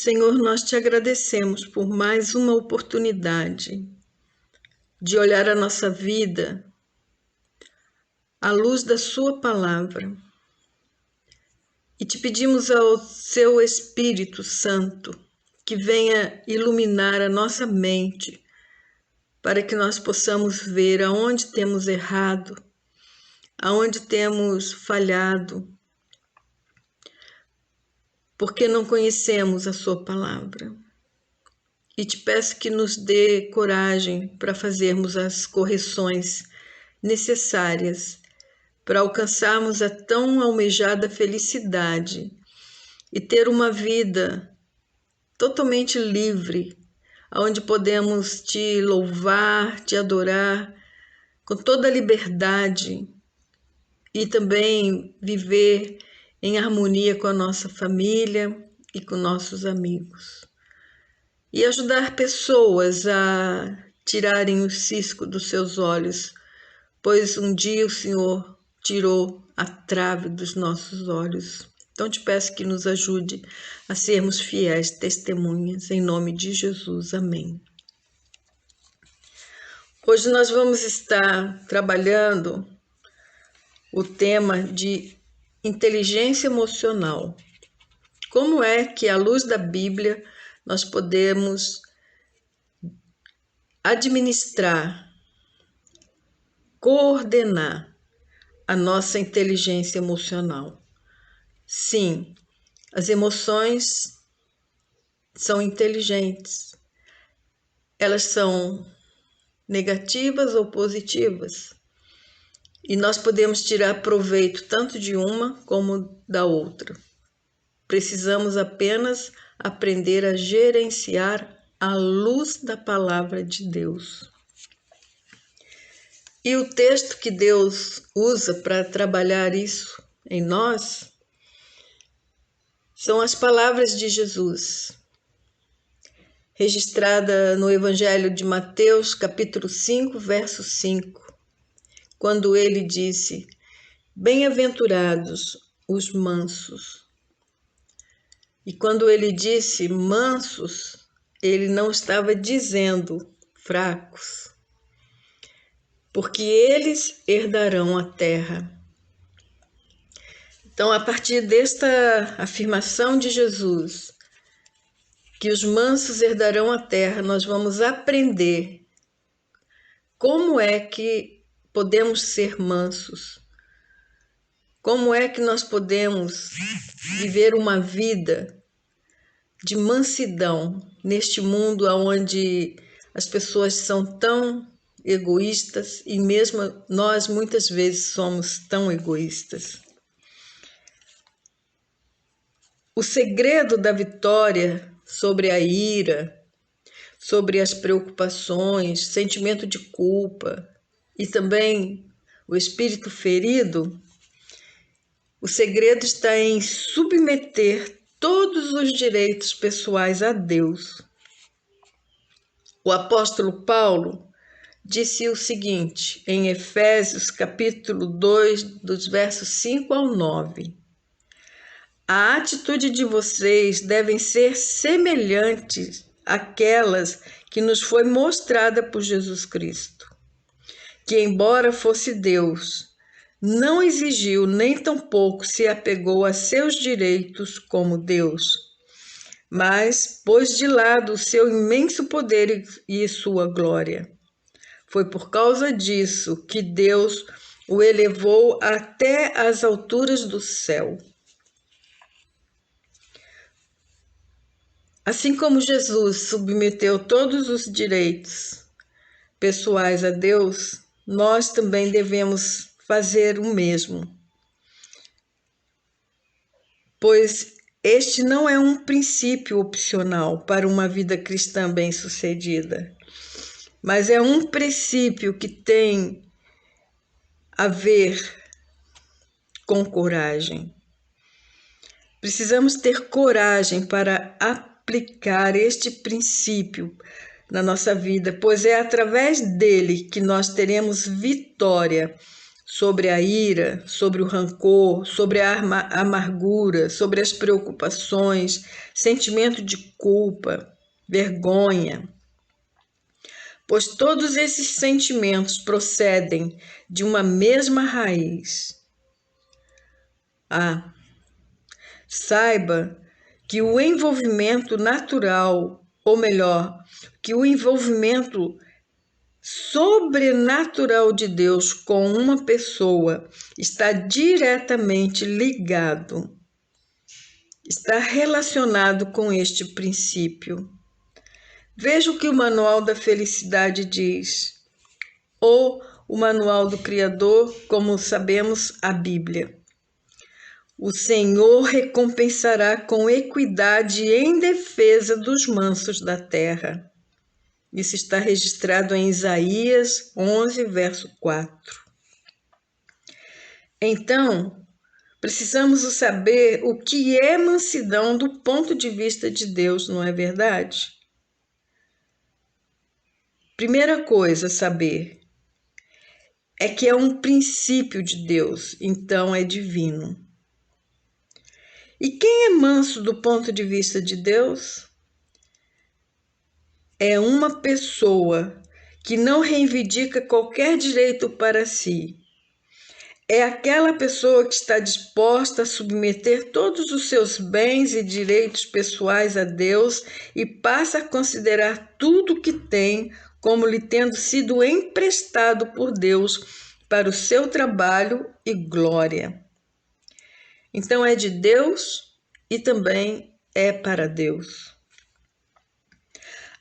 Senhor, nós te agradecemos por mais uma oportunidade de olhar a nossa vida à luz da sua palavra. E te pedimos ao seu Espírito Santo que venha iluminar a nossa mente para que nós possamos ver aonde temos errado, aonde temos falhado, porque não conhecemos a sua palavra. E te peço que nos dê coragem para fazermos as correções necessárias para alcançarmos a tão almejada felicidade e ter uma vida totalmente livre, onde podemos te louvar, te adorar com toda a liberdade e também viver em harmonia com a nossa família e com nossos amigos. E ajudar pessoas a tirarem o cisco dos seus olhos, pois um dia o Senhor tirou a trave dos nossos olhos. Então te peço que nos ajude a sermos fiéis testemunhas, em nome de Jesus. Amém. Hoje nós vamos estar trabalhando o tema de inteligência emocional. Como é que, à luz da Bíblia, nós podemos administrar, coordenar a nossa inteligência emocional? Sim, as emoções são inteligentes. Elas são negativas ou positivas. E nós podemos tirar proveito tanto de uma como da outra. Precisamos apenas aprender a gerenciar à luz da palavra de Deus. E o texto que Deus usa para trabalhar isso em nós são as palavras de Jesus, registrada no Evangelho de Mateus, capítulo 5, verso 5, quando ele disse: "Bem-aventurados os mansos". E quando ele disse mansos, ele não estava dizendo fracos, porque eles herdarão a terra. Então, a partir desta afirmação de Jesus, que os mansos herdarão a terra, nós vamos aprender como é que podemos ser mansos, como é que nós podemos viver uma vida de mansidão neste mundo onde as pessoas são tão egoístas e mesmo nós muitas vezes somos tão egoístas. O segredo da vitória sobre a ira, sobre as preocupações, sentimento de culpa e também o espírito ferido, o segredo está em submeter todos os direitos pessoais a Deus. O apóstolo Paulo disse o seguinte em Efésios capítulo 2, dos versos 5 ao 9. A atitude de vocês devem ser semelhantes àquelas que nos foi mostrada por Jesus Cristo, que embora fosse Deus, não exigiu nem tampouco se apegou a seus direitos como Deus, mas pôs de lado o seu imenso poder e sua glória. Foi por causa disso que Deus o elevou até as alturas do céu. Assim como Jesus submeteu todos os direitos pessoais a Deus, nós também devemos fazer o mesmo. Pois este não é um princípio opcional para uma vida cristã bem-sucedida, mas é um princípio que tem a ver com coragem. Precisamos ter coragem para aplicar este princípio na nossa vida, pois é através dele que nós teremos vitória sobre a ira, sobre o rancor, sobre a amargura, sobre as preocupações, sentimento de culpa, vergonha. Pois todos esses sentimentos procedem de uma mesma raiz. Saiba que o envolvimento natural, ou melhor, que o envolvimento sobrenatural de Deus com uma pessoa está diretamente ligado, está relacionado com este princípio. Veja o que o Manual da Felicidade diz, ou o Manual do Criador, como sabemos, a Bíblia. O Senhor recompensará com equidade em defesa dos mansos da terra. Isso está registrado em Isaías 11, verso 4. Então, precisamos saber o que é mansidão do ponto de vista de Deus, não é verdade? Primeira coisa a saber é que é um princípio de Deus, então é divino. E quem é manso do ponto de vista de Deus? É uma pessoa que não reivindica qualquer direito para si. É aquela pessoa que está disposta a submeter todos os seus bens e direitos pessoais a Deus e passa a considerar tudo o que tem como lhe tendo sido emprestado por Deus para o seu trabalho e glória. Então é de Deus e também é para Deus.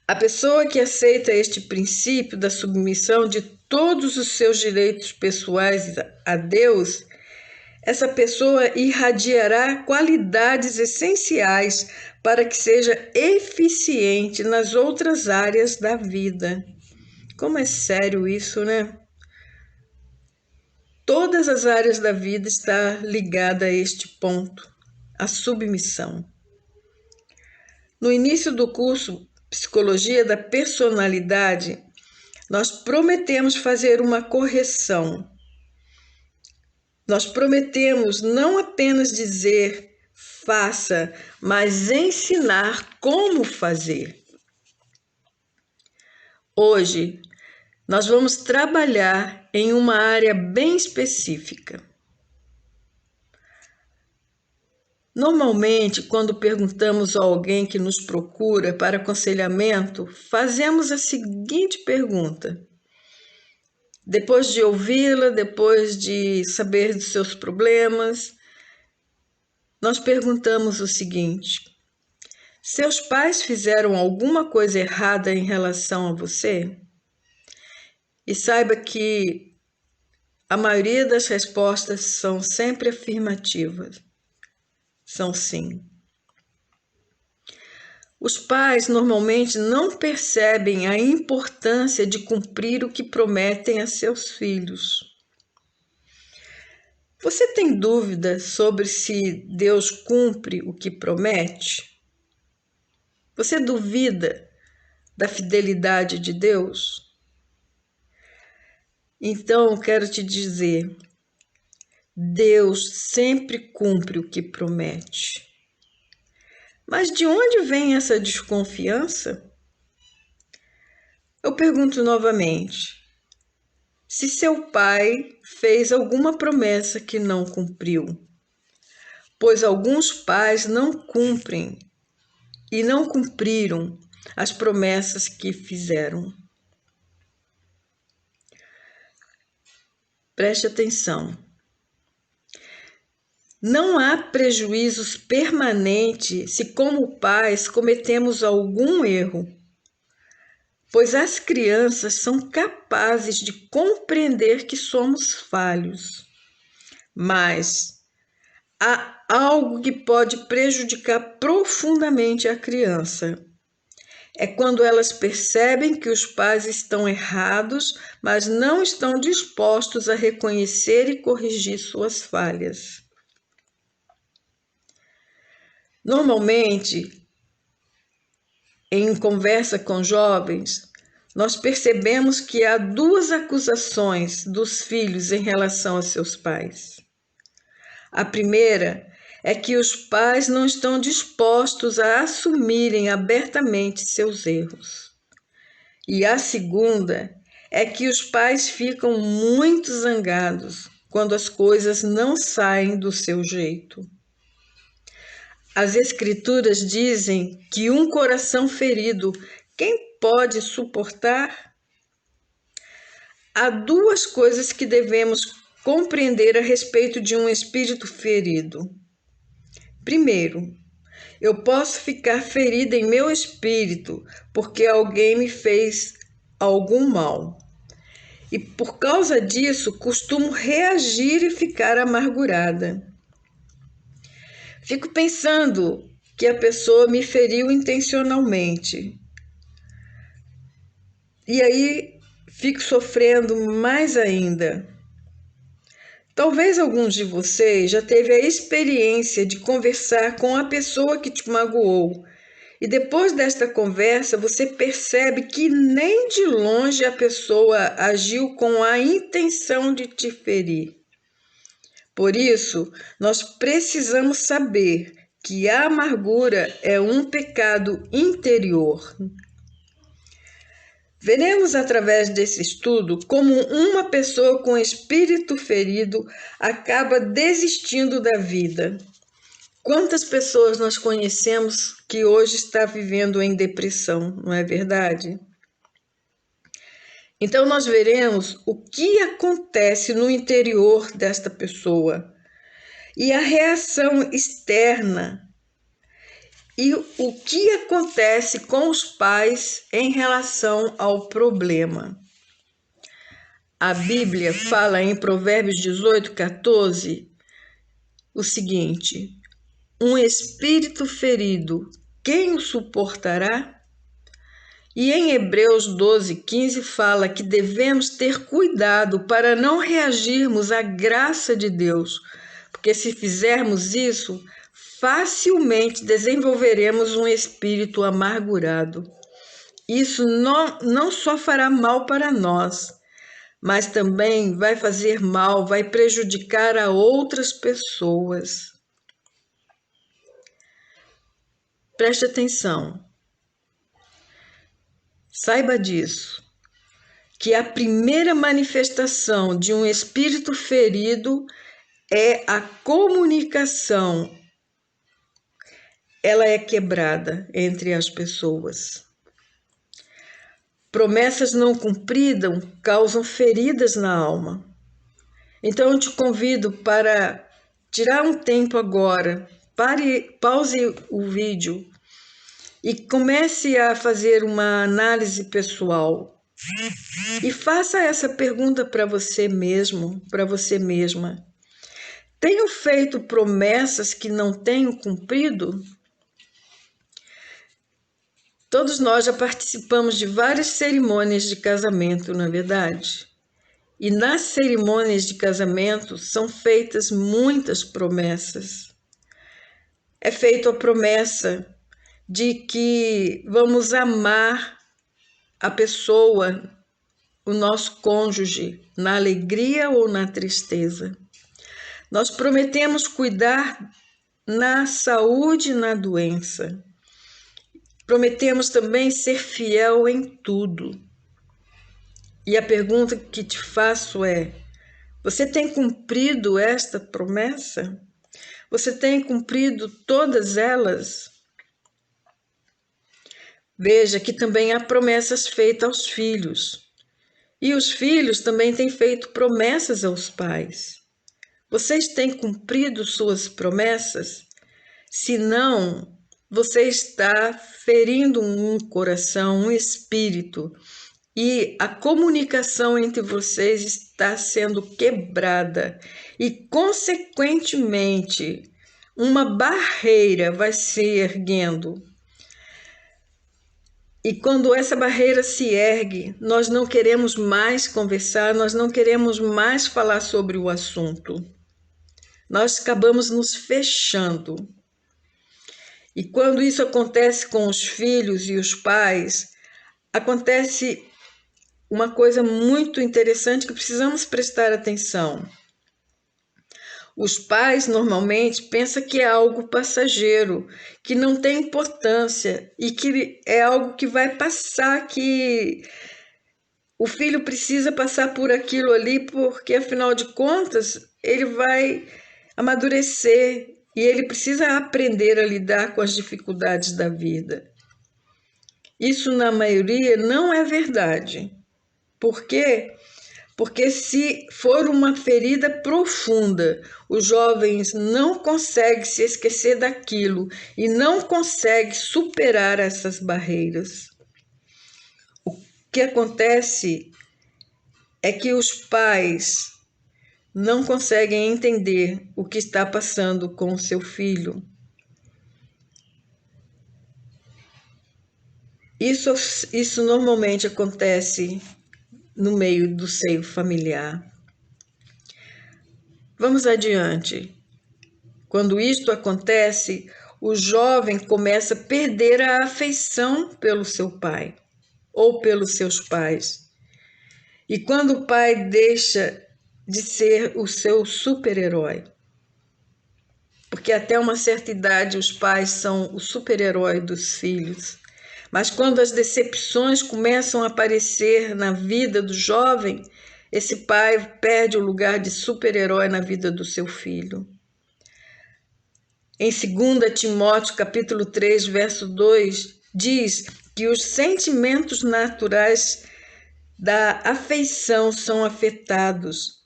A pessoa que aceita este princípio da submissão de todos os seus direitos pessoais a Deus, essa pessoa irradiará qualidades essenciais para que seja eficiente nas outras áreas da vida. Como é sério isso, né? Todas as áreas da vida estão ligadas a este ponto, a submissão. No início do curso Psicologia da Personalidade, nós prometemos fazer uma correção. Nós prometemos não apenas dizer faça, mas ensinar como fazer. Hoje, nós vamos trabalhar em uma área bem específica. Normalmente, quando perguntamos a alguém que nos procura para aconselhamento, fazemos a seguinte pergunta. Depois de ouvi-la, depois de saber dos seus problemas, nós perguntamos o seguinte: seus pais fizeram alguma coisa errada em relação a você? E saiba que a maioria das respostas são sempre afirmativas. São sim. Os pais normalmente não percebem a importância de cumprir o que prometem a seus filhos. Você tem dúvida sobre se Deus cumpre o que promete? Você duvida da fidelidade de Deus? Então, eu quero te dizer, Deus sempre cumpre o que promete. Mas de onde vem essa desconfiança? Eu pergunto novamente, se seu pai fez alguma promessa que não cumpriu, pois alguns pais não cumprem e não cumpriram as promessas que fizeram. Preste atenção. Não há prejuízos permanentes se, como pais, cometemos algum erro, pois as crianças são capazes de compreender que somos falhos. Mas há algo que pode prejudicar profundamente a criança. É quando elas percebem que os pais estão errados, mas não estão dispostos a reconhecer e corrigir suas falhas. Normalmente, em conversa com jovens, nós percebemos que há duas acusações dos filhos em relação a seus pais. A primeira é que os pais não estão dispostos a assumirem abertamente seus erros. E a segunda é que os pais ficam muito zangados quando as coisas não saem do seu jeito. As Escrituras dizem que um coração ferido, quem pode suportar? Há duas coisas que devemos compreender a respeito de um espírito ferido. Primeiro, eu posso ficar ferida em meu espírito porque alguém me fez algum mal. E por causa disso, costumo reagir e ficar amargurada. Fico pensando que a pessoa me feriu intencionalmente. E aí fico sofrendo mais ainda. Talvez alguns de vocês já teve a experiência de conversar com a pessoa que te magoou. E depois desta conversa, você percebe que nem de longe a pessoa agiu com a intenção de te ferir. Por isso, nós precisamos saber que a amargura é um pecado interior. Veremos através desse estudo como uma pessoa com espírito ferido acaba desistindo da vida. Quantas pessoas nós conhecemos que hoje está vivendo em depressão, não é verdade? Então nós veremos o que acontece no interior desta pessoa e a reação externa e o que acontece com os pais em relação ao problema. A Bíblia fala em Provérbios 18:14 o seguinte: um espírito ferido, quem o suportará? E em Hebreus 12:15 fala que devemos ter cuidado para não reagirmos à graça de Deus, porque se fizermos isso, facilmente desenvolveremos um espírito amargurado. Isso não só fará mal para nós, mas também vai fazer mal, vai prejudicar a outras pessoas. Preste atenção. Saiba disso, que a primeira manifestação de um espírito ferido é a comunicação. Ela é quebrada entre as pessoas. Promessas não cumpridas causam feridas na alma. Então eu te convido para tirar um tempo agora, pause o vídeo e comece a fazer uma análise pessoal. E faça essa pergunta para você mesmo, para você mesma. Tenho feito promessas que não tenho cumprido? Todos nós já participamos de várias cerimônias de casamento, não é verdade? E nas cerimônias de casamento são feitas muitas promessas. É feita a promessa de que vamos amar a pessoa, o nosso cônjuge, na alegria ou na tristeza. Nós prometemos cuidar na saúde e na doença. Prometemos também ser fiel em tudo. E a pergunta que te faço é: você tem cumprido esta promessa? Você tem cumprido todas elas? Veja que também há promessas feitas aos filhos. E os filhos também têm feito promessas aos pais. Vocês têm cumprido suas promessas? Se não, você está ferindo um coração, um espírito, e a comunicação entre vocês está sendo quebrada e, consequentemente, uma barreira vai se erguendo. E quando essa barreira se ergue, nós não queremos mais conversar, nós não queremos mais falar sobre o assunto. Nós acabamos nos fechando. E quando isso acontece com os filhos e os pais, acontece uma coisa muito interessante que precisamos prestar atenção. Os pais normalmente pensam que é algo passageiro, que não tem importância e que é algo que vai passar, que o filho precisa passar por aquilo ali, porque afinal de contas ele vai amadurecer e ele precisa aprender a lidar com as dificuldades da vida. Isso, na maioria, não é verdade. Por quê? Porque se for uma ferida profunda, os jovens não conseguem se esquecer daquilo e não conseguem superar essas barreiras. O que acontece é que os pais não conseguem entender o que está passando com o seu filho. Isso normalmente acontece no meio do seio familiar. Vamos adiante. Quando isto acontece, o jovem começa a perder a afeição pelo seu pai ou pelos seus pais. E quando o pai deixa de ser o seu super-herói, porque até uma certa idade os pais são o super-herói dos filhos, mas quando as decepções começam a aparecer na vida do jovem, esse pai perde o lugar de super-herói na vida do seu filho. Em 2 Timóteo, capítulo 3, verso 2, diz que os sentimentos naturais da afeição são afetados.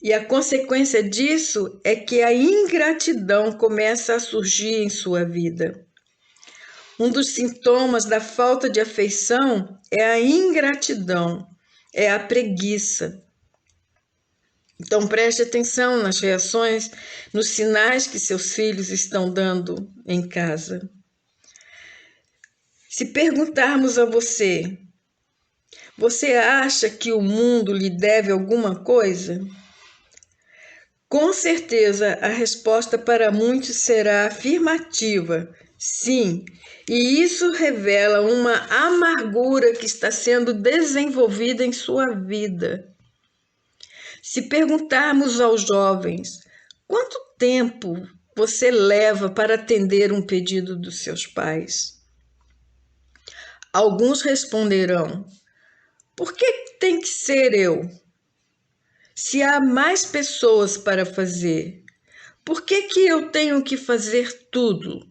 E a consequência disso é que a ingratidão começa a surgir em sua vida. Um dos sintomas da falta de afeição é a ingratidão, é a preguiça. Então preste atenção nas reações, nos sinais que seus filhos estão dando em casa. Se perguntarmos a você, você acha que o mundo lhe deve alguma coisa? Com certeza a resposta para muitos será afirmativa, sim, e isso revela uma amargura que está sendo desenvolvida em sua vida. Se perguntarmos aos jovens, quanto tempo você leva para atender um pedido dos seus pais? Alguns responderão, por que tem que ser eu? Se há mais pessoas para fazer, por que eu tenho que fazer tudo?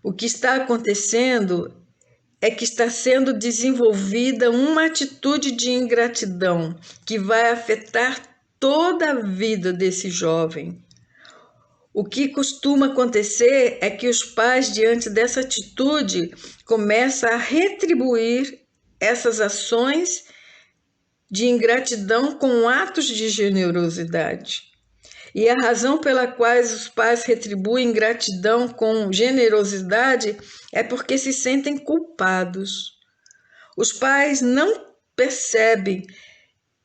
O que está acontecendo é que está sendo desenvolvida uma atitude de ingratidão que vai afetar toda a vida desse jovem. O que costuma acontecer é que os pais, diante dessa atitude, começam a retribuir essas ações de ingratidão com atos de generosidade. E a razão pela qual os pais retribuem gratidão com generosidade é porque se sentem culpados. Os pais não percebem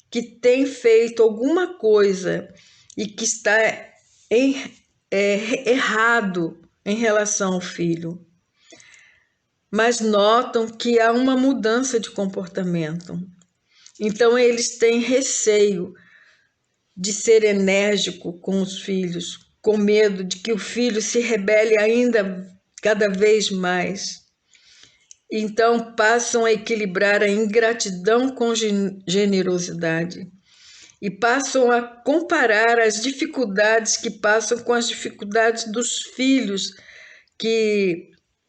que têm feito alguma coisa e que está errado em relação ao filho, mas notam que há uma mudança de comportamento. Então eles têm receio de ser enérgico com os filhos, com medo de que o filho se rebele ainda cada vez mais. Então passam a equilibrar a ingratidão com generosidade e passam a comparar as dificuldades que passam com as dificuldades dos filhos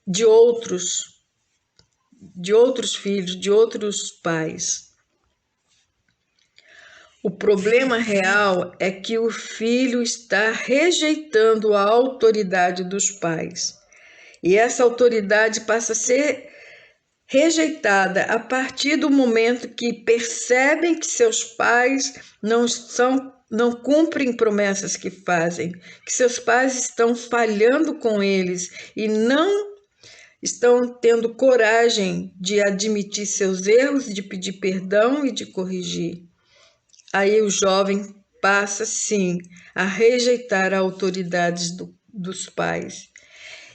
de outros filhos, de outros pais. O problema real é que o filho está rejeitando a autoridade dos pais. E essa autoridade passa a ser rejeitada a partir do momento que percebem que seus pais não cumprem promessas que fazem, que seus pais estão falhando com eles e não estão tendo coragem de admitir seus erros, de pedir perdão e de corrigir. Aí o jovem passa, sim, a rejeitar a autoridade dos pais.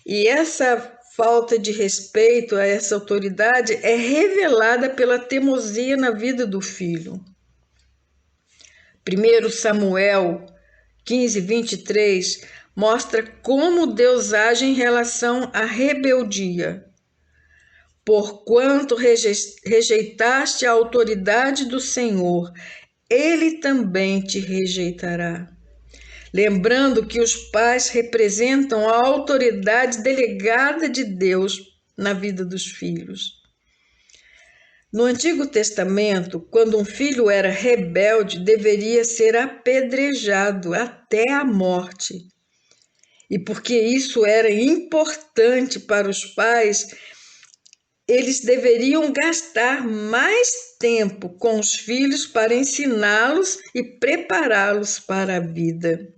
E essa falta de respeito a essa autoridade é revelada pela teimosia na vida do filho. 1 Samuel 15:23 mostra como Deus age em relação à rebeldia. Porquanto rejeitaste a autoridade do Senhor, Ele também te rejeitará. Lembrando que os pais representam a autoridade delegada de Deus na vida dos filhos. No Antigo Testamento, quando um filho era rebelde, deveria ser apedrejado até a morte. E porque isso era importante para os pais, eles deveriam gastar mais tempo com os filhos para ensiná-los e prepará-los para a vida.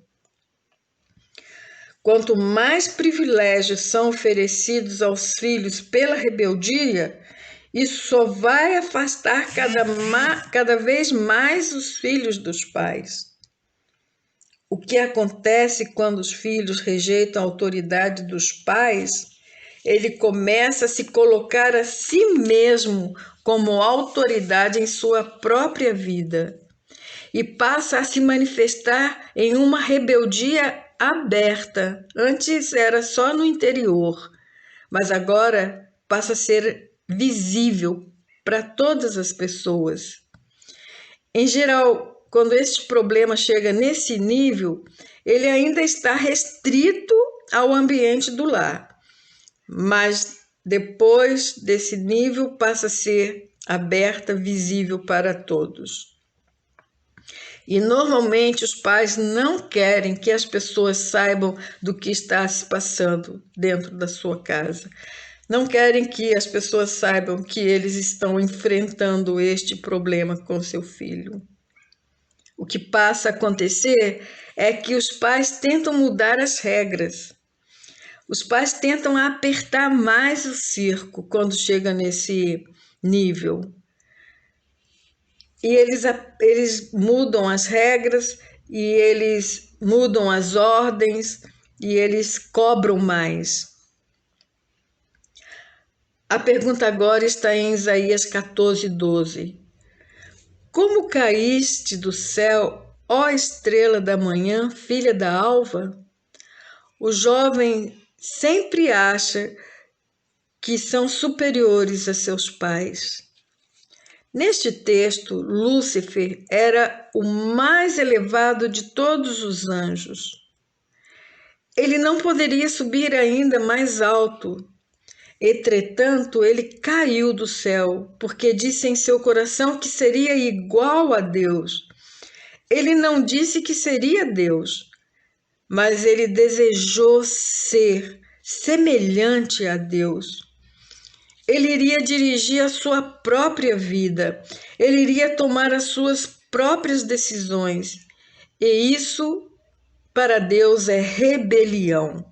Quanto mais privilégios são oferecidos aos filhos pela rebeldia, isso só vai afastar cada vez mais os filhos dos pais. O que acontece quando os filhos rejeitam a autoridade dos pais? Ele começa a se colocar a si mesmo como autoridade em sua própria vida e passa a se manifestar em uma rebeldia aberta. Antes era só no interior, mas agora passa a ser visível para todas as pessoas. Em geral, quando este problema chega nesse nível, ele ainda está restrito ao ambiente do lar, mas depois desse nível passa a ser aberta, visível para todos. E normalmente os pais não querem que as pessoas saibam do que está se passando dentro da sua casa. Não querem que as pessoas saibam que eles estão enfrentando este problema com seu filho. O que passa a acontecer é que os pais tentam mudar as regras. Os pais tentam apertar mais o cerco quando chega nesse nível. E eles mudam as regras, e eles mudam as ordens, e eles cobram mais. A pergunta agora está em Isaías 14:12. Como caíste do céu, ó estrela da manhã, filha da alva? O jovem sempre acha que são superiores a seus pais. Neste texto, Lúcifer era o mais elevado de todos os anjos. Ele não poderia subir ainda mais alto. Entretanto, ele caiu do céu, porque disse em seu coração que seria igual a Deus. Ele não disse que seria Deus, mas ele desejou ser semelhante a Deus. Ele iria dirigir a sua própria vida, ele iria tomar as suas próprias decisões. E isso, para Deus, é rebelião.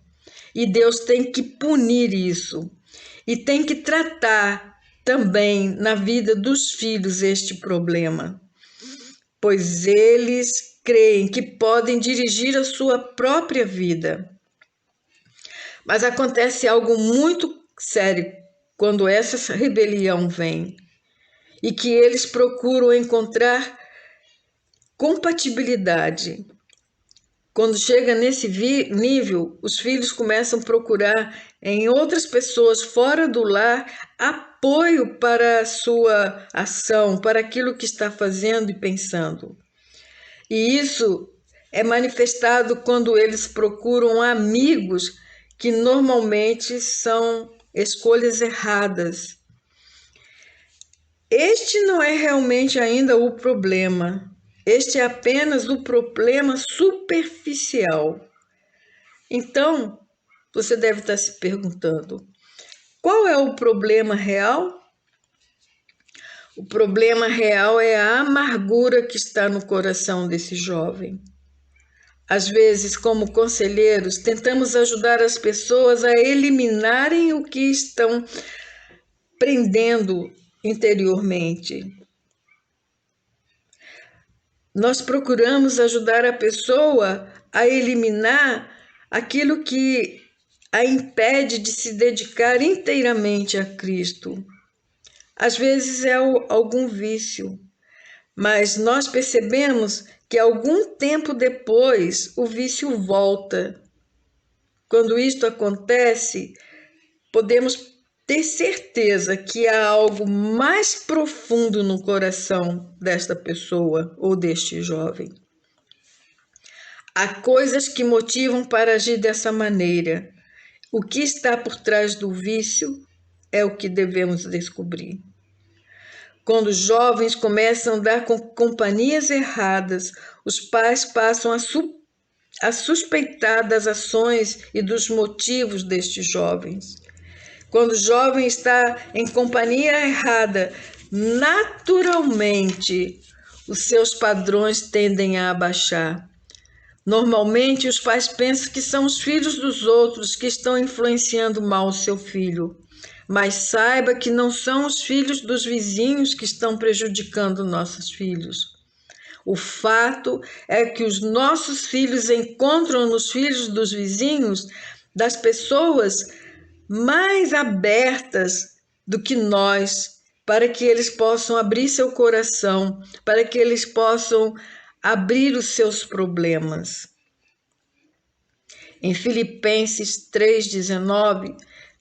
E Deus tem que punir isso. E tem que tratar também na vida dos filhos este problema, pois eles creem que podem dirigir a sua própria vida. Mas acontece algo muito sério quando essa rebelião vem, e que eles procuram encontrar compatibilidade. Quando chega nesse nível, os filhos começam a procurar em outras pessoas fora do lar apoio para a sua ação, para aquilo que está fazendo e pensando. E isso é manifestado quando eles procuram amigos que normalmente são escolhas erradas. Este não é realmente ainda o problema. Este é apenas o problema superficial. Então, você deve estar se perguntando, qual é o problema real? O problema real é a amargura que está no coração desse jovem. Às vezes, como conselheiros, tentamos ajudar as pessoas a eliminarem o que estão prendendo interiormente. Nós procuramos ajudar a pessoa a eliminar aquilo que a impede de se dedicar inteiramente a Cristo. Às vezes é algum vício, mas nós percebemos que algum tempo depois o vício volta. Quando isto acontece, podemos ter certeza que há algo mais profundo no coração desta pessoa ou deste jovem. Há coisas que motivam para agir dessa maneira. O que está por trás do vício é o que devemos descobrir. Quando os jovens começam a andar com companhias erradas, os pais passam a suspeitar das ações e dos motivos destes jovens. Quando o jovem está em companhia errada, naturalmente os seus padrões tendem a abaixar. Normalmente, os pais pensam que são os filhos dos outros que estão influenciando mal o seu filho. Mas saiba que não são os filhos dos vizinhos que estão prejudicando nossos filhos. O fato é que os nossos filhos encontram nos filhos dos vizinhos, das pessoas mais abertas do que nós, para que eles possam abrir seu coração, para que eles possam abrir os seus problemas. Em Filipenses 3,19,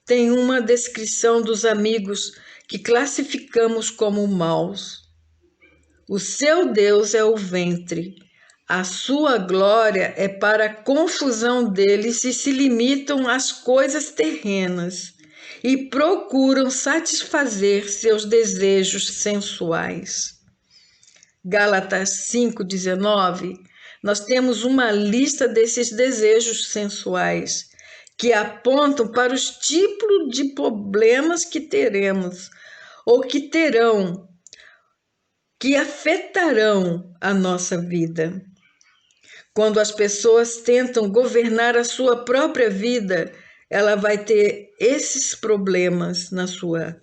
tem uma descrição dos amigos que classificamos como maus. O seu Deus é o ventre, a sua glória é para a confusão deles e se limitam às coisas terrenas e procuram satisfazer seus desejos sensuais. Gálatas 5,19, nós temos uma lista desses desejos sensuais que apontam para os tipos de problemas que teremos ou que terão, que afetarão a nossa vida. Quando as pessoas tentam governar a sua própria vida, ela vai ter esses problemas na sua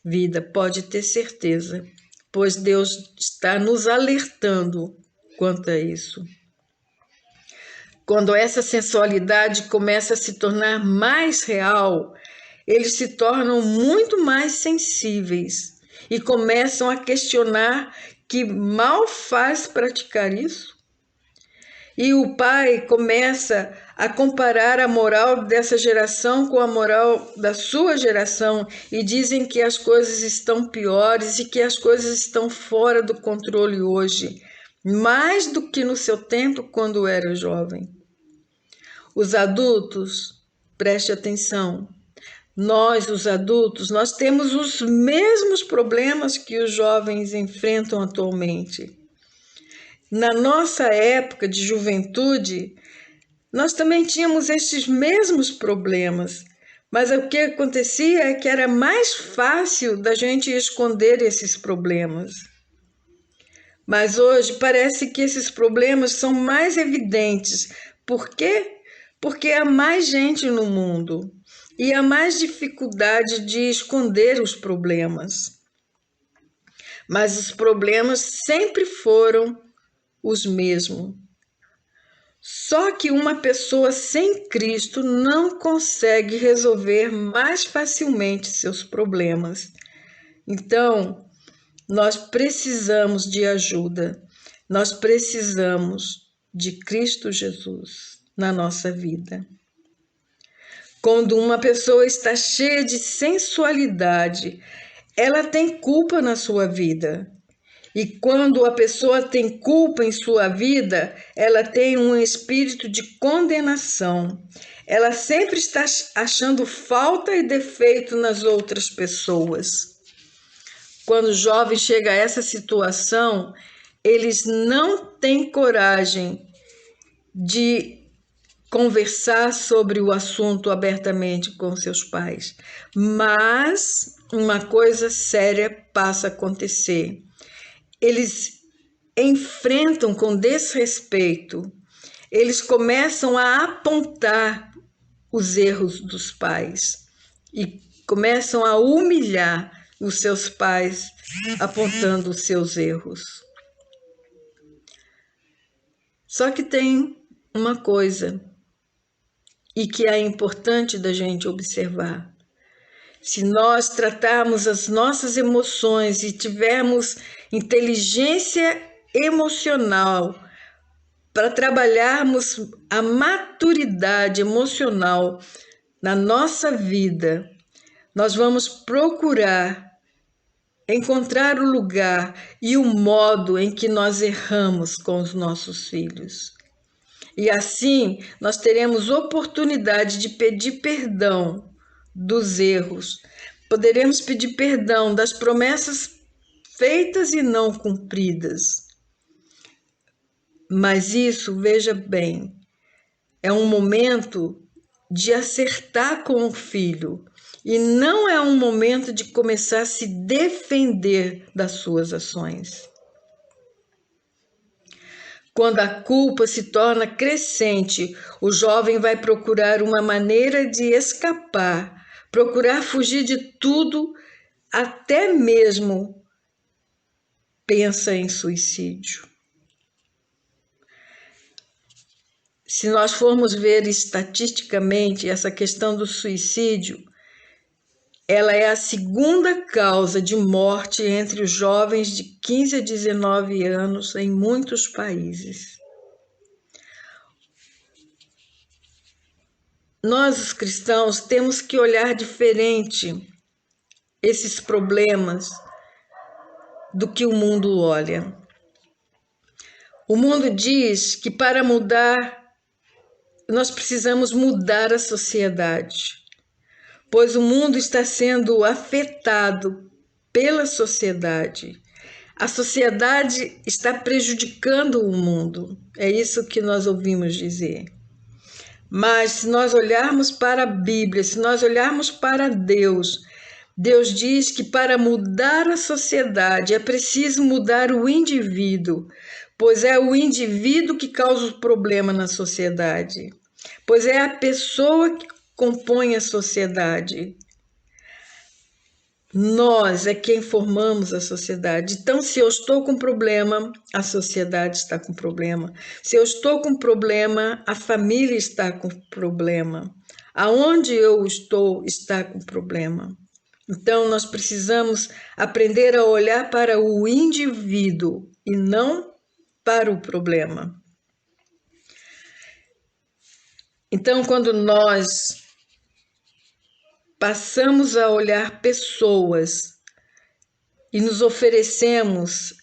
vida, pode ter certeza, pois Deus está nos alertando quanto a isso. Quando essa sensualidade começa a se tornar mais real, eles se tornam muito mais sensíveis e começam a questionar que mal faz praticar isso. E o pai começa a comparar a moral dessa geração com a moral da sua geração e dizem que as coisas estão piores e que as coisas estão fora do controle hoje, mais do que no seu tempo quando era jovem. Os adultos, preste atenção, nós, os adultos, nós temos os mesmos problemas que os jovens enfrentam atualmente. Na nossa época de juventude, nós também tínhamos estes mesmos problemas, mas o que acontecia é que era mais fácil da gente esconder esses problemas. Mas hoje parece que esses problemas são mais evidentes. Por quê? Porque há mais gente no mundo e há mais dificuldade de esconder os problemas. Mas os problemas sempre foram os mesmos. Só que uma pessoa sem Cristo não consegue resolver mais facilmente seus problemas. Então, nós precisamos de ajuda. Nós precisamos de Cristo Jesus na nossa vida. Quando uma pessoa está cheia de sensualidade, ela tem culpa na sua vida. E quando a pessoa tem culpa em sua vida, ela tem um espírito de condenação. Ela sempre está achando falta e defeito nas outras pessoas. Quando o jovem chega a essa situação, eles não têm coragem de conversar sobre o assunto abertamente com seus pais. Mas uma coisa séria passa a acontecer. Eles enfrentam com desrespeito, eles começam a apontar os erros dos pais e começam a humilhar os seus pais, apontando os seus erros. Só que tem uma coisa, e que é importante da gente observar. Se nós tratarmos as nossas emoções e tivermos inteligência emocional para trabalharmos a maturidade emocional na nossa vida, nós vamos procurar encontrar o lugar e o modo em que nós erramos com os nossos filhos. E assim nós teremos oportunidade de pedir perdão dos erros. Poderemos pedir perdão das promessas feitas e não cumpridas. Mas isso, veja bem, é um momento de acertar com o filho e não é um momento de começar a se defender das suas ações. Quando a culpa se torna crescente, o jovem vai procurar uma maneira de escapar, procurar fugir de tudo, até mesmo pensa em suicídio. Se nós formos ver estatisticamente essa questão do suicídio, ela é a segunda causa de morte entre os jovens de 15 a 19 anos em muitos países. Nós, os cristãos, temos que olhar diferente esses problemas do que o mundo olha. O mundo diz que para mudar, nós precisamos mudar a sociedade, pois o mundo está sendo afetado pela sociedade. A sociedade está prejudicando o mundo, é isso que nós ouvimos dizer. Mas se nós olharmos para a Bíblia, se nós olharmos para Deus, Deus diz que para mudar a sociedade é preciso mudar o indivíduo, pois é o indivíduo que causa o problema na sociedade, pois é a pessoa que compõe a sociedade. Nós é quem formamos a sociedade. Então, se eu estou com problema, a sociedade está com problema. Se eu estou com problema, a família está com problema. Aonde eu estou está com problema. Então, nós precisamos aprender a olhar para o indivíduo e não para o problema. Então, quando nós passamos a olhar pessoas e nos oferecemos,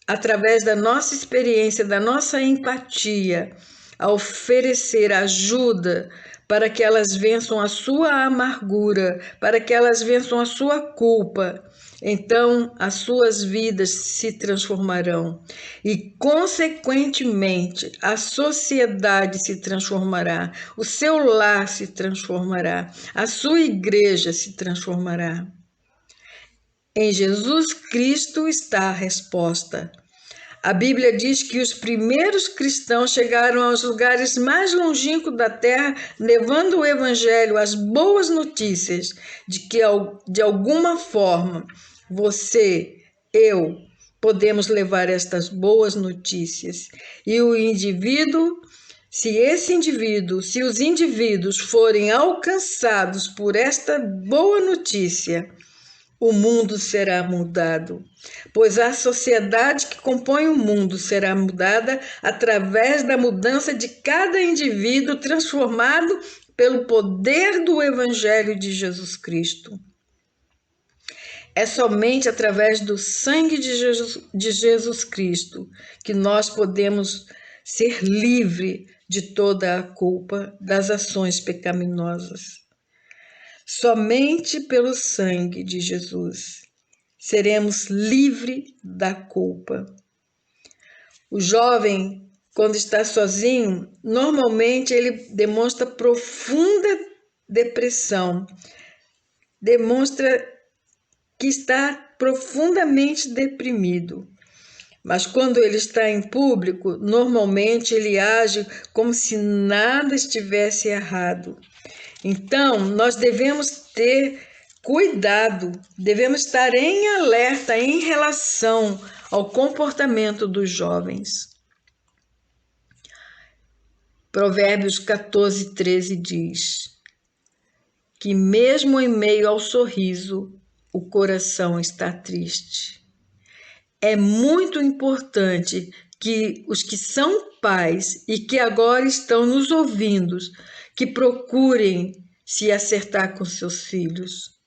através da nossa experiência, da nossa empatia, a oferecer ajuda para que elas vençam a sua amargura, para que elas vençam a sua culpa, então as suas vidas se transformarão e, consequentemente, a sociedade se transformará, o seu lar se transformará, a sua igreja se transformará. Em Jesus Cristo está a resposta. A Bíblia diz que os primeiros cristãos chegaram aos lugares mais longínquos da terra, levando o evangelho, as boas notícias de que, de alguma forma, você, eu, podemos levar estas boas notícias. E o indivíduo, se os indivíduos forem alcançados por esta boa notícia, o mundo será mudado, pois a sociedade que compõe o mundo será mudada através da mudança de cada indivíduo transformado pelo poder do Evangelho de Jesus Cristo. É somente através do sangue de Jesus Cristo que nós podemos ser livres de toda a culpa das ações pecaminosas. Somente pelo sangue de Jesus seremos livres da culpa. O jovem, quando está sozinho, normalmente ele demonstra profunda depressão, demonstra que está profundamente deprimido. Mas quando ele está em público, normalmente ele age como se nada estivesse errado. Então, nós devemos ter cuidado, devemos estar em alerta em relação ao comportamento dos jovens. Provérbios 14, 13 diz que mesmo em meio ao sorriso, o coração está triste. É muito importante que os que são pais e que agora estão nos ouvindo, que procurem se acertar com seus filhos.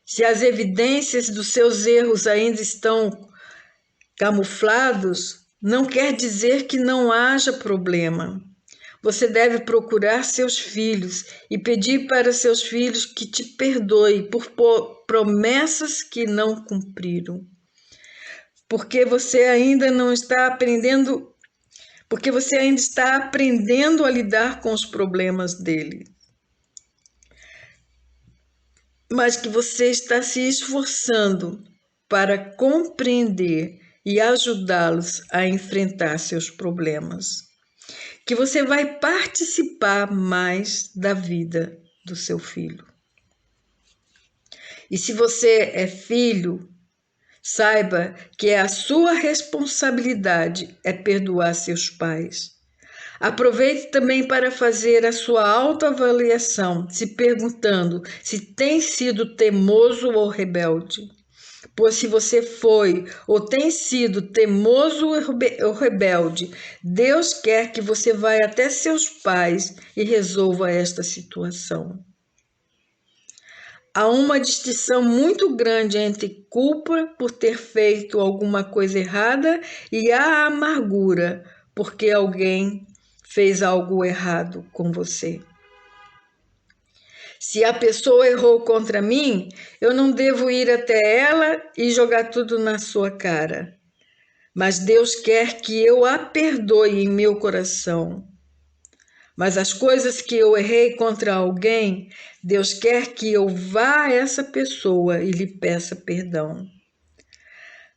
Se as evidências dos seus erros ainda estão camuflados, não quer dizer que não haja problema. Você deve procurar seus filhos e pedir para seus filhos que te perdoem por promessas que não cumpriram. Porque você ainda não está aprendendo, porque você ainda está aprendendo a lidar com os problemas dele. Mas que você está se esforçando para compreender e ajudá-los a enfrentar seus problemas. Que você vai participar mais da vida do seu filho. E se você é filho, saiba que é a sua responsabilidade é perdoar seus pais. Aproveite também para fazer a sua autoavaliação, se perguntando se tem sido teimoso ou rebelde. Pois se você foi ou tem sido teimoso ou rebelde, Deus quer que você vá até seus pais e resolva esta situação. Há uma distinção muito grande entre culpa por ter feito alguma coisa errada e a amargura porque alguém fez algo errado com você. Se a pessoa errou contra mim, eu não devo ir até ela e jogar tudo na sua cara. Mas Deus quer que eu a perdoe em meu coração. Mas as coisas que eu errei contra alguém, Deus quer que eu vá a essa pessoa e lhe peça perdão.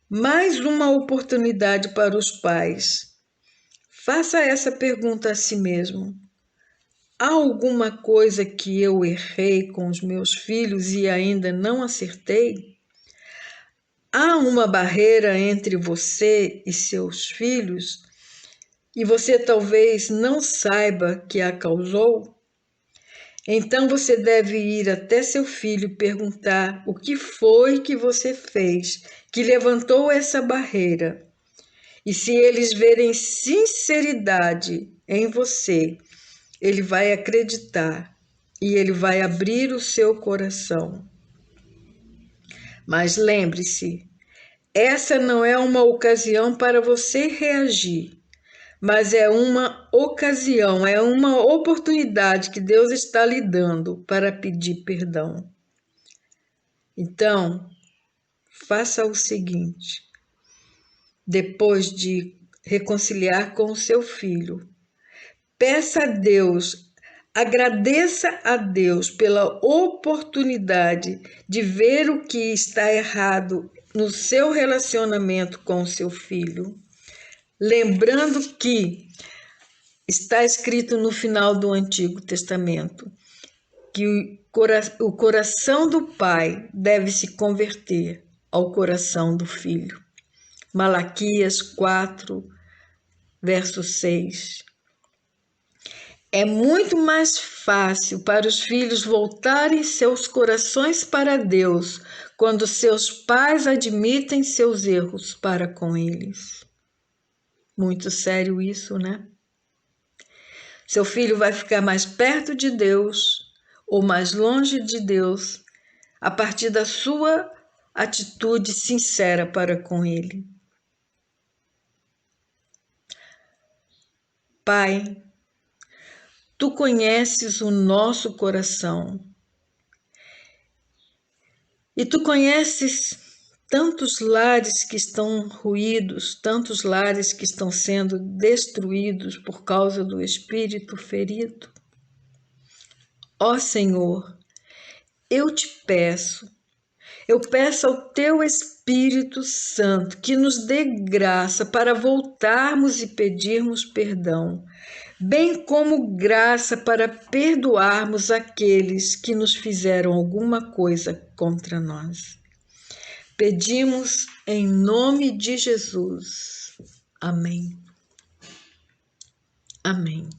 Mais uma oportunidade para os pais. Faça essa pergunta a si mesmo. Há alguma coisa que eu errei com os meus filhos e ainda não acertei? Há uma barreira entre você e seus filhos e você talvez não saiba que a causou? Então você deve ir até seu filho e perguntar o que foi que você fez que levantou essa barreira. E se eles verem sinceridade em você, ele vai acreditar e ele vai abrir o seu coração. Mas lembre-se, essa não é uma ocasião para você reagir, mas é uma ocasião, é uma oportunidade que Deus está lhe dando para pedir perdão. Então, faça o seguinte: depois de reconciliar com o seu filho, peça a Deus, agradeça a Deus pela oportunidade de ver o que está errado no seu relacionamento com o seu filho, lembrando que está escrito no final do Antigo Testamento que o coração do pai deve se converter ao coração do filho. Malaquias 4, verso 6. É muito mais fácil para os filhos voltarem seus corações para Deus quando seus pais admitem seus erros para com eles. Muito sério isso, né? Seu filho vai ficar mais perto de Deus ou mais longe de Deus a partir da sua atitude sincera para com ele. Pai, Tu conheces o nosso coração e Tu conheces tantos lares que estão ruídos, tantos lares que estão sendo destruídos por causa do espírito ferido. Ó Senhor, eu peço ao Teu Espírito Santo que nos dê graça para voltarmos e pedirmos perdão, bem como graça para perdoarmos aqueles que nos fizeram alguma coisa contra nós. Pedimos em nome de Jesus. Amém. Amém.